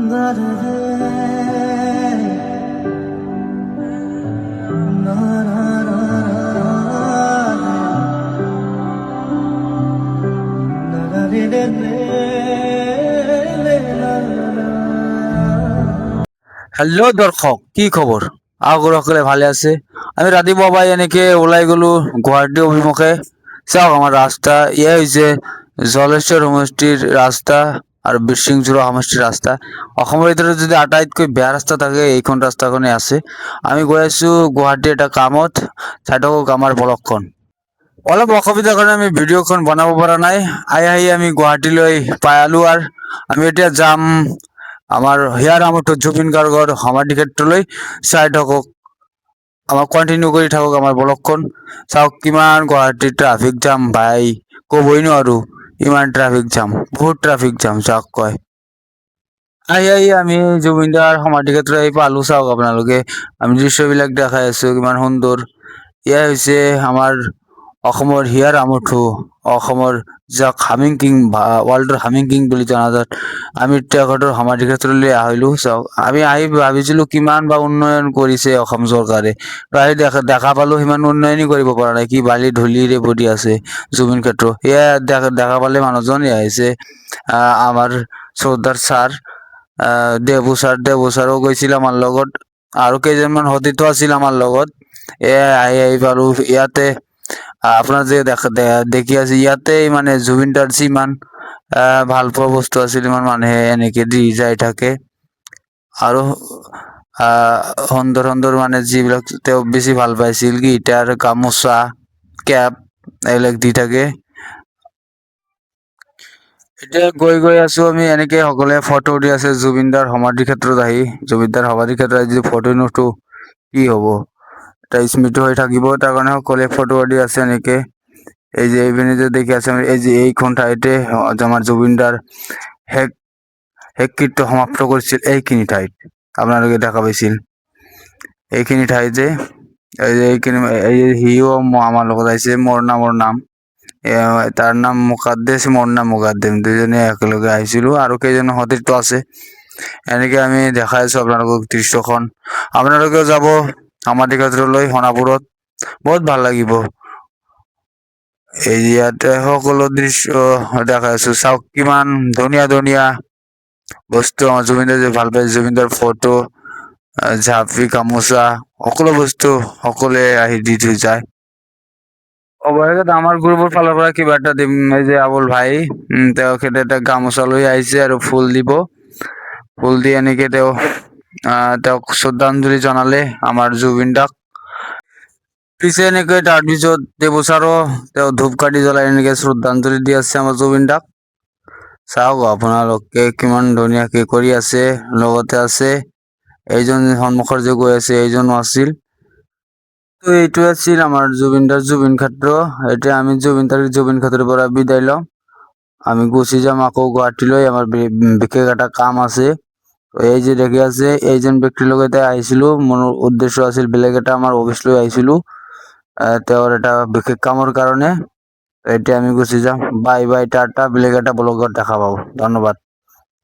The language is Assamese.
হ্যালো দৰ্শক, কি খবৰ? আগৰ সকলে ভালে আছে? আমি ৰাতিপুৱা পাই এনেকে ওলাই গলো গুৱাহাটী অভিমুখে। চাওক আমাৰ ৰাস্তা ইয়ে হয়েছে জলেশ্বৰ সমষ্টিৰ ৰাস্তা আৰু বিৰসিংজোৰা সমষ্টিৰ ৰাস্তা। অসমৰ ভিতৰত যদি আটাইতকৈ বেয়া ৰাস্তা থাকে এইখন ৰাস্তাখনে আছে। আমি গৈ আছো গুৱাহাটী এটা কামত, চাই থাকক আমাৰ ব্লগখন। অলপ অসুবিধাৰ কাৰণে আমি ভিডিঅ'খন বনাব পৰা নাই। আহি আমি গুৱাহাটীলৈ পালো আৰু আমি এতিয়া যাম আমাৰ হিয়াৰ আমঠু জুবিন গাৰ্গৰ সমাধি ক্ষেত্ৰলৈ। চাই থাকক, আমাৰ কন্টিনিউ কৰি থাকক আমাৰ ব্লগখন। চাওক কিমান গুৱাহাটীত ট্ৰাফিক জাম ভাই, ক'বই নোৱাৰো। ইমান ট্ৰাফিক জাম, বহুত ট্ৰাফিক জাম যাক কয়। আহি আমি জুবিনদাৰ সমাধি ক্ষেত্ৰ আহি পালো। চাওক আপোনালোকে, আমি দৃশ্যবিলাক দেখাই আছো কিমান সুন্দৰ। এয়া হৈছে আমাৰ অসমৰ হিয়াৰ আমঠু, অসমৰ যাক হামিং কিং ৱৰ্ল্ডৰ হামিং কিং বুলি জনাজাত। আমি তেখেতৰ সমাধি ক্ষেত্ৰলৈ আহিলো। চাওক আমি আহি ভাবিছিলো কিমান বা উন্নয়ন কৰিছে অসম চৰকাৰে, আহি দেখা পালো সিমান উন্নয়নই কৰিব পৰা নাই। কি বালি ধূলিৰে ভৰি আছে জুবিন ক্ষেত্ৰ। এয়া দেখা পালে মানুহজন আহিছে আমাৰ শ্ৰদ্ধাৰ ছাৰ দেবু ছাৰো গৈছিল আমাৰ লগত, আৰু কেইজনমান সতীৰ্থ আছিল আমাৰ লগত। আহি পালো ইয়াতে। আপোনাৰ যে দেখি আছে ইয়াতে মানে জুবিনদাৰ যিমান ভাল পোৱা বস্তু আছিল ইমান মানুহে এনেকে দি যাই থাকে। আৰু সুন্দৰ সুন্দৰ মানে যিবিলাক তেওঁ বেছি ভাল পাইছিল, গিটাৰ, গামোচা, কেপ এইবিলাক দি থাকে। এতিয়া গৈ আছো আমি এনেকে সকলোৱে ফটো উঠি আছে জুবিনদাৰ সমাধি ক্ষেত্ৰত আহি। জুবিনদাৰ সমাধি ক্ষেত্ৰত যদি ফটো নুঠো কি হব, এটা স্মৃতি হৈ থাকিব। তাৰ কাৰণে সকলোৱে ফটো উঠি আছে এনেকে। এই যে এইপিনে যে দেখি আছে, এই যে এইখন ঠাইতে আমাৰ জুবিনদাৰ শেষকৃত্য সমাপ্ত কৰিছিল। এইখিনি ঠাইত আপোনালোকে দেখা পাইছিল, এইখিনি ঠাই যে এইখিনি সিও আমাৰ লগত আহিছে। মোৰ নাম তাৰ নাম মুকাদ্দেছ, মোৰ নাম মুকাদ্দেম, দুজনে একেলগে আহিছিলো। আৰু কেইজন সতীৰ্থ আছে। এনেকে আমি দেখাই আছো আপোনালোকক দৃশ্যখন। আপোনালোকেও যাব সমাধি ক্ষেত্ৰলৈ সোণাপুৰত, বহুত ভাল লাগিব। এই ইয়াতে সকলো দৃশ্য দেখাই আছো। চাওক কিমান ধুনীয়া ধুনীয়া বস্তু আমাৰ জুবিনদাৰ যে ভাল পাই, জুবিনদাৰ ফটো, ঝাপি, গামোচা, সকলো বস্তু সকলোৱে আহি দি থৈ যায়। অৱশেষত আমাৰ গ্ৰুপৰ ফালৰ পৰা কিবা এটা দিম। এই যে আবুল ভাই, তেখেতে এটা গামোচা লৈ আহিছে আৰু ফুল দিব। ফুল দি এনেকে তেওঁক শ্ৰদ্ধাঞ্জলি জনালে আমাৰ জুবিনদাক। পিছে এনেকৈ তাৰপিছত দেৱচাৰো তেওঁ ধূপকাঠি জ্বলাই এনেকে শ্ৰদ্ধাঞ্জলি দি আছে আমাৰ জুবিনদাক। চাওক আপোনালোকে কিমান ধুনীয়াকে কৰি আছে। লগতে আছে এইজন সন্মুখৰ যে গৈ আছে এইজনো আছিল। তো এইটো আছিল আমাৰ জুবিনদাৰ জুবিন ক্ষেত্ৰ। এতিয়া আমি জুবিন ক্ষেত্ৰৰ পৰা বিদায় লম। আমি গুচি যাম আকৌ গুৱাহাটীলৈ, আমাৰ বিশেষ এটা কাম আছে। এই যে দেখি আছে এইজন ব্যক্তিৰ লগতে আহিছিলো। মোৰ উদ্দেশ্য আছিল বেলেগ এটা, আমাৰ অফিচ লৈ আহিছিলো তেওঁৰ এটা বিশেষ কামৰ কাৰণে। এতিয়া আমি গুচি যাম। Bye bye, Tata. বেলেগ এটা ব্লগত দেখা পাব। ধন্যবাদ।